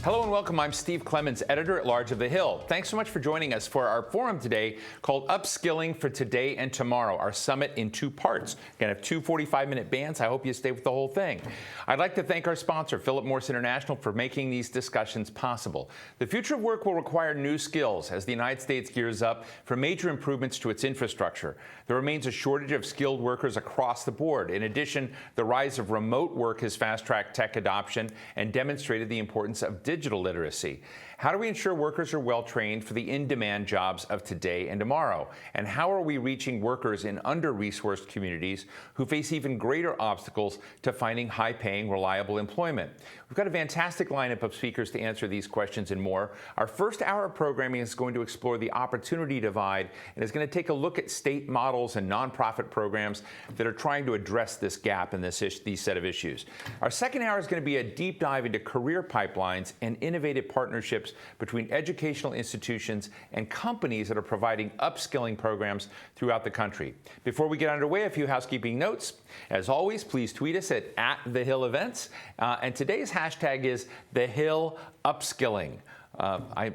Hello and welcome. I'm Steve Clemons, editor-at-large of The Hill. Thanks so much for joining us for our forum today called Upskilling for Today and Tomorrow, our summit in two parts. We're going to have two 45-minute bands. I hope you stay with the whole thing. I'd like to thank our sponsor, Philip Morris International, for making these discussions possible. The future of work will require new skills as the United States gears up for major improvements to its infrastructure. There remains a shortage of skilled workers across the board. In addition, the rise of remote work has fast-tracked tech adoption and demonstrated the importance of digital literacy. How do we ensure workers are well trained for the in-demand jobs of today and tomorrow? And how are we reaching workers in under-resourced communities who face even greater obstacles to finding high-paying, reliable employment? We've got a fantastic lineup of speakers to answer these questions and more. Our first hour of programming is going to explore the opportunity divide and is going to take a look at state models and nonprofit programs that are trying to address this gap in these set of issues. Our second hour is going to be a deep dive into career pipelines and innovative partnerships between educational institutions and companies that are providing upskilling programs throughout the country. Before we get underway, a few housekeeping notes. As always, please tweet us at @TheHillEvents. And today's hashtag is #TheHillUpskilling.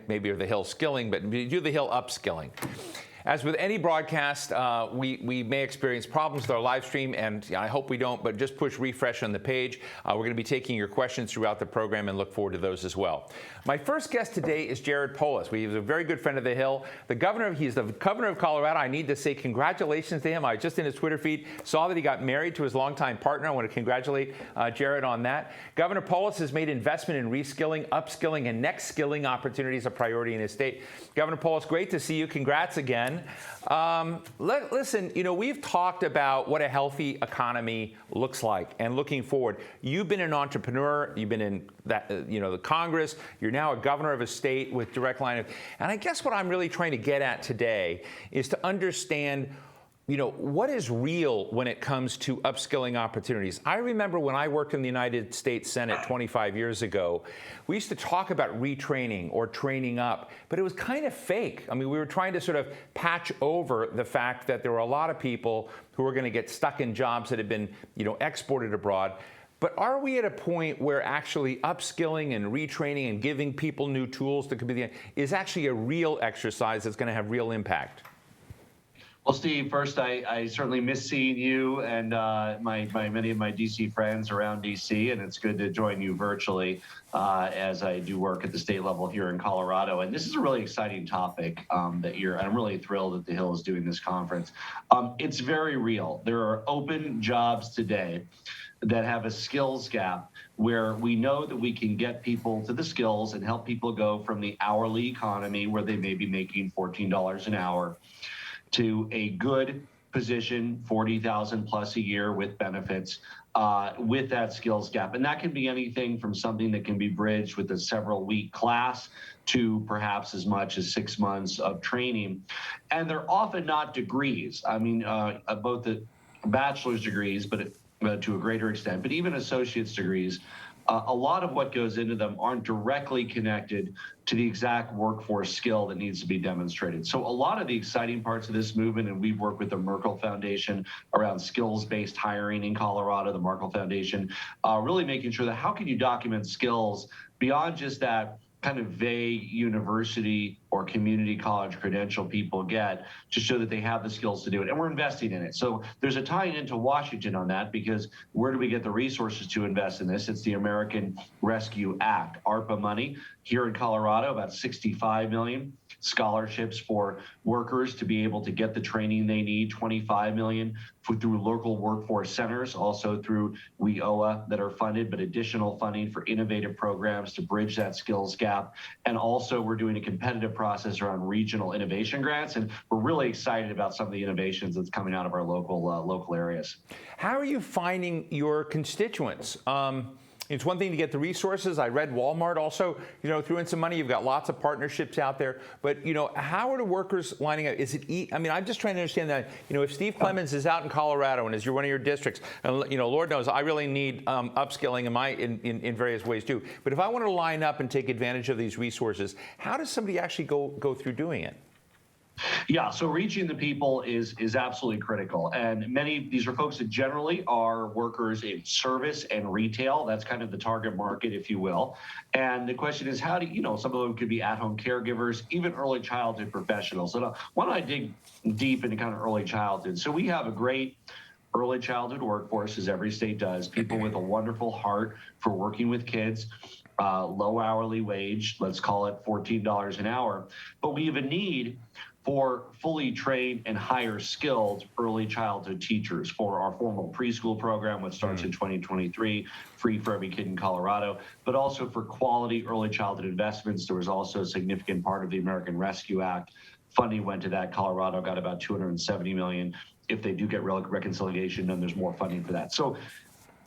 Maybe or The Hill Skilling, but do The Hill Upskilling. As with any broadcast, we may experience problems with our live stream, and I hope we don't, but just push refresh on the page. We're going to be taking your questions throughout the program and look forward to those as well. My first guest today is Jared Polis. He's a very good friend of The Hill. He's the governor of Colorado. I need to say congratulations to him. I just in his Twitter feed saw that he got married to his longtime partner. I want to congratulate Jared on that. Governor Polis has made investment in reskilling, upskilling, and next skilling opportunities a priority in his state. Governor Polis, great to see you. Congrats again. Listen, we've talked about what a healthy economy looks like and looking forward. You've been an entrepreneur. You've been in the Congress. You're now a governor of a state with direct line of. And I guess what I'm really trying to get at today is to understand what is real when it comes to upskilling opportunities? I remember when I worked in the United States Senate 25 years ago, we used to talk about retraining or training up, but it was kind of fake. I mean, we were trying to sort of patch over the fact that there were a lot of people who were going to get stuck in jobs that had been, exported abroad. But are we at a point where actually upskilling and retraining and giving people new tools is actually a real exercise that's going to have real impact? Well, Steve, first, I certainly miss seeing you and many of my D.C. friends around D.C., and it's good to join you virtually as I do work at the state level here in Colorado. And this is a really exciting topic and I'm really thrilled that The Hill is doing this conference. It's very real. There are open jobs today that have a skills gap where we know that we can get people to the skills and help people go from the hourly economy where they may be making $14 an hour to a good position, $40,000 plus a year with benefits, with that skills gap. And that can be anything from something that can be bridged with a several-week class to perhaps as much as 6 months of training. And they're often not degrees. I mean, both the bachelor's degrees, but to a greater extent, but even associate's degrees. A lot of what goes into them aren't directly connected to the exact workforce skill that needs to be demonstrated. So a lot of the exciting parts of this movement, and we've worked with the Merkel Foundation around skills-based hiring in Colorado, the Merkel Foundation, really making sure that how can you document skills beyond just that kind of vague university or community college credential people get to show that they have the skills to do it. And we're investing in it. So there's a tie-in into Washington on that, because where do we get the resources to invest in this? It's the American Rescue Act, ARPA money. Here in Colorado, about $65 million. Scholarships for workers to be able to get the training they need, $25 million through local workforce centers, also through WIOA that are funded, but additional funding for innovative programs to bridge that skills gap. And also we're doing a competitive process around regional innovation grants, and we're really excited about some of the innovations that's coming out of our local areas. How are you finding your constituents? It's one thing to get the resources. I read Walmart also, threw in some money. You've got lots of partnerships out there. But, how are the workers lining up? Is it, I'm just trying to understand that, if Steve Clemons is out in Colorado and is one of your districts, and, Lord knows, I really need upskilling in various ways too. But if I want to line up and take advantage of these resources, how does somebody actually go through doing it? Yeah, so reaching the people is absolutely critical. And many these are folks that generally are workers in service and retail. That's kind of the target market, if you will. And the question is, how do some of them could be at-home caregivers, even early childhood professionals. So why don't I dig deep into kind of early childhood? So we have a great early childhood workforce, as every state does, people with a wonderful heart for working with kids, low hourly wage, let's call it $14 an hour. But we have a need for fully trained and higher skilled early childhood teachers for our formal preschool program, which starts in 2023, free for every kid in Colorado, but also for quality early childhood investments. There was also a significant part of the American Rescue Act. Funding went to that. Colorado got about $270 million. If they do get reconciliation, then there's more funding for that. So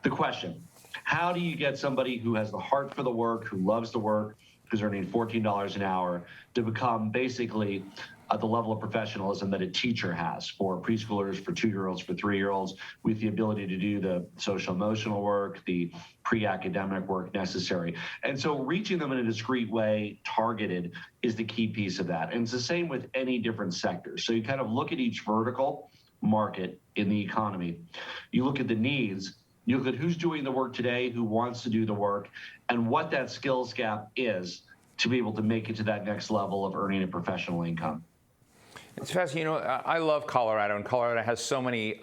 the question, how do you get somebody who has the heart for the work, who loves the work, who's earning $14 an hour, to become basically at the level of professionalism that a teacher has for preschoolers, for 2-year-olds, for 3-year-olds, with the ability to do the social emotional work, the pre-academic work necessary. And so reaching them in a discrete way, targeted, is the key piece of that. And it's the same with any different sector. So you kind of look at each vertical market in the economy. You look at the needs, you look at who's doing the work today, who wants to do the work, and what that skills gap is to be able to make it to that next level of earning a professional income. It's fascinating. I love Colorado, and Colorado has so many,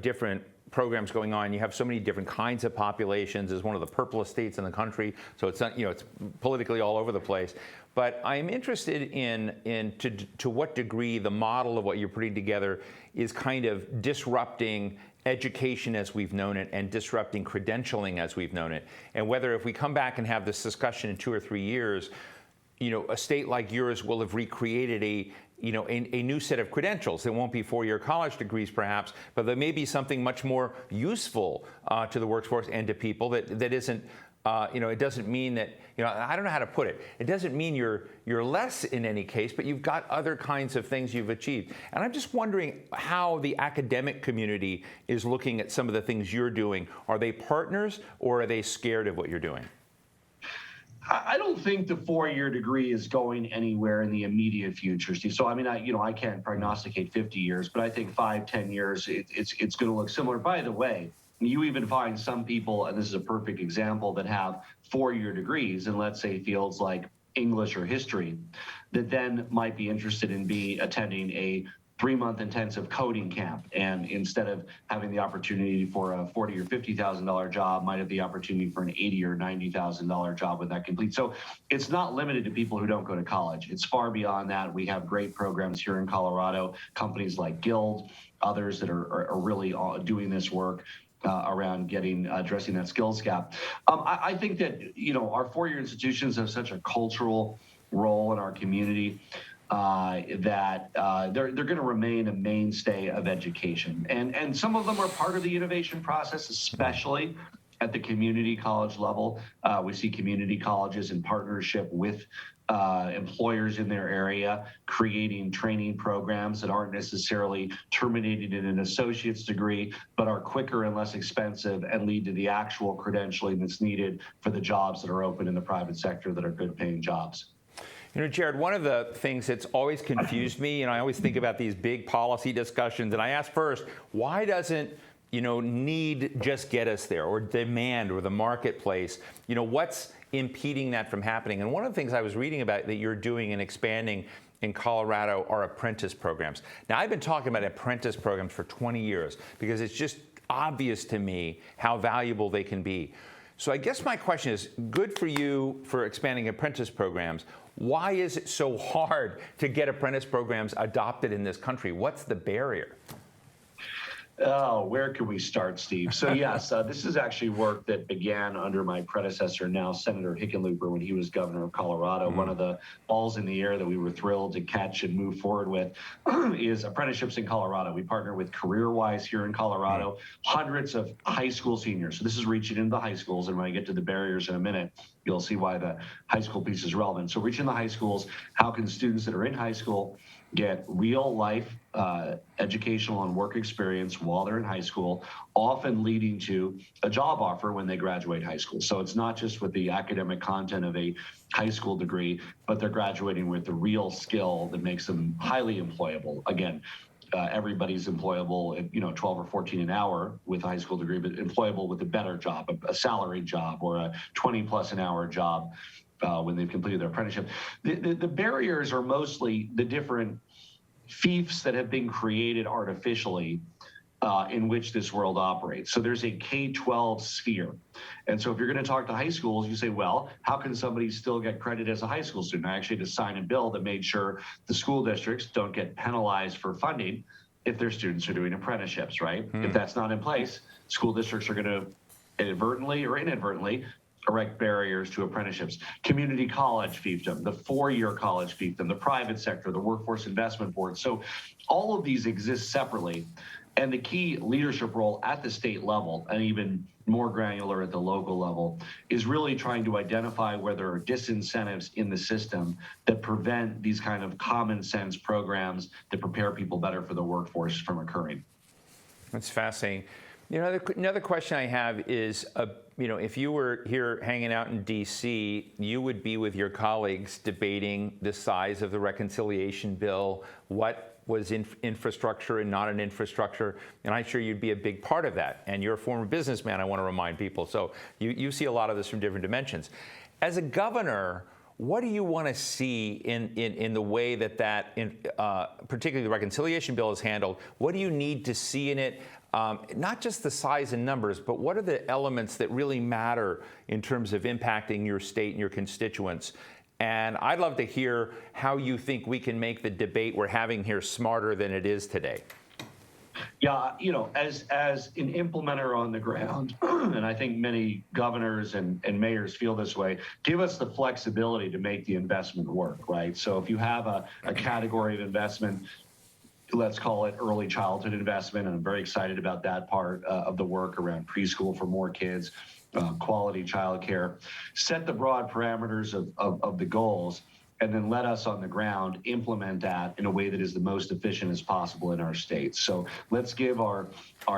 different programs going on. You have so many different kinds of populations. It's one of the purplest states in the country, so it's not, it's politically all over the place. But I'm interested in to what degree the model of what you're putting together is kind of disrupting education as we've known it and disrupting credentialing as we've known it. And whether if we come back and have this discussion in 2 or 3 years, a state like yours will have recreated a new set of credentials. They won't be 4-year college degrees, perhaps, but there may be something much more useful to the workforce and to people that isn't. It doesn't mean that, I don't know how to put it. It doesn't mean you're less in any case, but you've got other kinds of things you've achieved. And I'm just wondering how the academic community is looking at some of the things you're doing. Are they partners, or are they scared of what you're doing? I don't think the 4-year degree is going anywhere in the immediate future, Steve. So, I can't prognosticate 50 years, but I think 5-10 years, it's going to look similar. By the way, you even find some people, and this is a perfect example, that have 4-year degrees in, let's say, fields like English or history, that then might be interested in attending a 3-month intensive coding camp, and instead of having the opportunity for a $40,000 or $50,000 job, might have the opportunity for an $80,000 or $90,000 job when that completes. So it's not limited to people who don't go to college. It's far beyond that. We have great programs here in Colorado, companies like Guild, others that are really doing this work around addressing that skills gap. I think that our 4-year institutions have such a cultural role in our community that they're going to remain a mainstay of education. And some of them are part of the innovation process, especially at the community college level. We see community colleges in partnership with employers in their area, creating training programs that aren't necessarily terminated in an associate's degree, but are quicker and less expensive and lead to the actual credentialing that's needed for the jobs that are open in the private sector that are good paying jobs. Jared, one of the things that's always confused me, I always think about these big policy discussions, and I ask first, why doesn't need just get us there, or demand, or the marketplace? What's impeding that from happening? And one of the things I was reading about that you're doing and expanding in Colorado are apprentice programs. Now, I've been talking about apprentice programs for 20 years because it's just obvious to me how valuable they can be. So I guess my question is, good for you for expanding apprentice programs. Why is it so hard to get apprentice programs adopted in this country? What's the barrier? Oh, where can we start, Steve? So yes, this is actually work that began under my predecessor, now Senator Hickenlooper, when he was governor of Colorado. One of the balls in the air that we were thrilled to catch and move forward with is apprenticeships in Colorado. We partner with CareerWise here in Colorado, hundreds of high school seniors. So this is reaching into the high schools, and when I get to the barriers in a minute, you'll see why the high school piece is relevant. So reaching the high schools, how can students that are in high school get real life educational and work experience while they're in high school, often leading to a job offer when they graduate high school. So it's not just with the academic content of a high school degree, but they're graduating with the real skill that makes them highly employable. Again, everybody's employable at 12 or 14 an hour with a high school degree, but employable with a better job, a salaried job, or a 20 plus an hour job when they've completed their apprenticeship. The barriers are mostly the different fiefs that have been created artificially in which this world operates. So there's a K-12 sphere. And so if you're going to talk to high schools, you say, well, how can somebody still get credit as a high school student? I actually had to sign a bill that made sure the school districts don't get penalized for funding if their students are doing apprenticeships, right? If that's not in place, school districts are going to inadvertently or inadvertently erect barriers to apprenticeships. Community college fiefdom, the four-year college fiefdom, the private sector, the workforce investment board. So all of these exist separately. And the key leadership role at the state level, and even more granular at the local level, is really trying to identify where there are disincentives in the system that prevent these kind of common sense programs that prepare people better for the workforce from occurring. That's fascinating. Another question I have is, if you were here hanging out in D.C., you would be with your colleagues debating the size of the reconciliation bill, what was infrastructure and not an infrastructure, and I'm sure you'd be a big part of that. And you're a former businessman, I want to remind people, so you see a lot of this from different dimensions. As a governor, what do you want to see in the way that particularly the reconciliation bill is handled? What do you need to see in it? Not just the size and numbers, but what are the elements that really matter in terms of impacting your state and your constituents? And I'd love to hear how you think we can make the debate we're having here smarter than it is today. Yeah, as an implementer on the ground, and I think many governors and mayors feel this way, give us the flexibility to make the investment work, right? So if you have a category of investment, let's call it early childhood investment, and I'm very excited about that part of the work around preschool for more kids, quality childcare. Set the broad parameters of the goals, and then let us on the ground implement that in a way that is the most efficient as possible in our states. So let's give our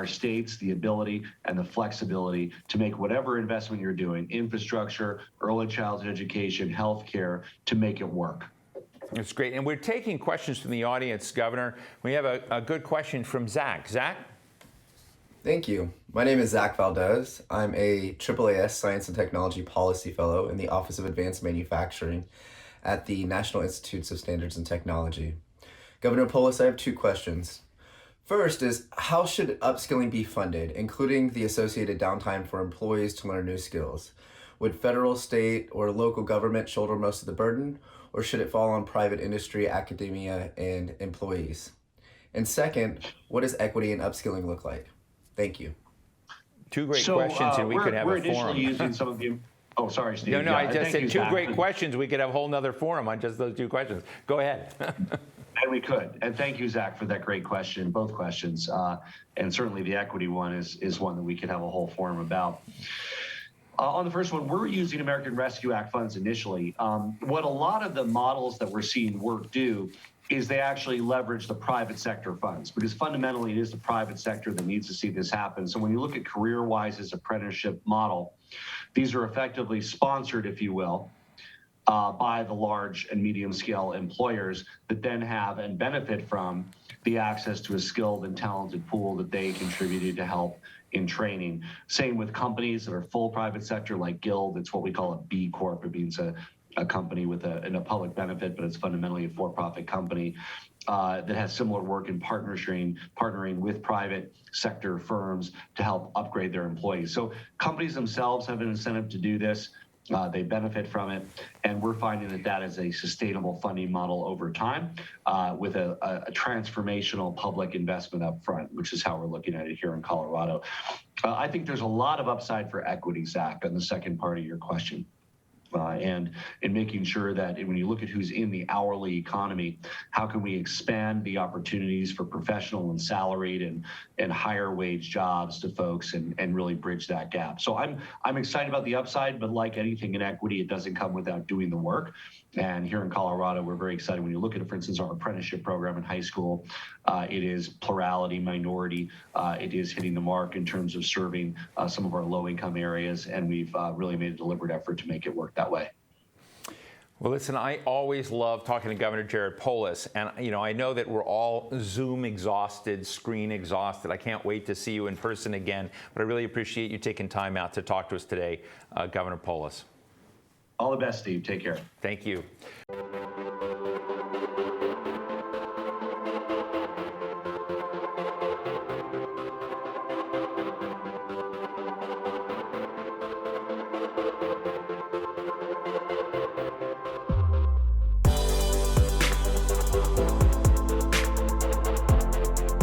states the ability and the flexibility to make whatever investment you're doing, infrastructure, early childhood education, healthcare, to make it work. That's great. And we're taking questions from the audience, Governor. We have a good question from Zach. Zach? Thank you. My name is Zach Valdez. I'm a AAAS Science and Technology Policy Fellow in the Office of Advanced Manufacturing at the National Institutes of Standards and Technology. Governor Polis, I have two questions. First is, how should upskilling be funded, including the associated downtime for employees to learn new skills? Would federal, state, or local government shoulder most of the burden, or should it fall on private industry, academia, and employees? And second, what does equity in upskilling look like? Thank you. Two great questions, and we could have a forum. We're initially using some of the... Oh, sorry, Steve. No, I just said two great questions. We could have a whole nother forum on just those two questions. Go ahead. And we could. And thank you, Zach, for that great question, both questions. And certainly the equity one is one that we could have a whole forum about. On the first one, we're using American Rescue Act funds initially. What a lot of the models that we're seeing work do is they actually leverage the private sector funds, because fundamentally it is the private sector that needs to see this happen. So when you look at CareerWise's apprenticeship model, these are effectively sponsored, if you will, by the large and medium scale employers that then have and benefit from the access to a skilled and talented pool that they contributed to help in training. Same with companies that are full private sector like Guild. It's what we call a B Corp. It means a company with a public benefit, but it's fundamentally a for-profit company that has similar work in partnering with private sector firms to help upgrade their employees. So companies themselves have an incentive to do this. They benefit from it, and we're finding that is a sustainable funding model over time with a transformational public investment up front, which is how we're looking at it here in Colorado. I think there's a lot of upside for equity, Zach, on the second part of your question. and in making sure that when you look at who's in the hourly economy, how can we expand the opportunities for professional and salaried and higher wage jobs to folks and really bridge that gap. So I'm excited about the upside, but like anything in equity, it doesn't come without doing the work. And here in Colorado, we're very excited. When you look at, for instance, our apprenticeship program in high school, it is plurality, minority. It is hitting the mark in terms of serving some of our low-income areas, and we've really made a deliberate effort to make it work that way. Well, listen, I always love talking to Governor Jared Polis, and I know that we're all Zoom exhausted, screen exhausted. I can't wait to see you in person again, but I really appreciate you taking time out to talk to us today, Governor Polis. All the best, Steve. Take care. Thank you.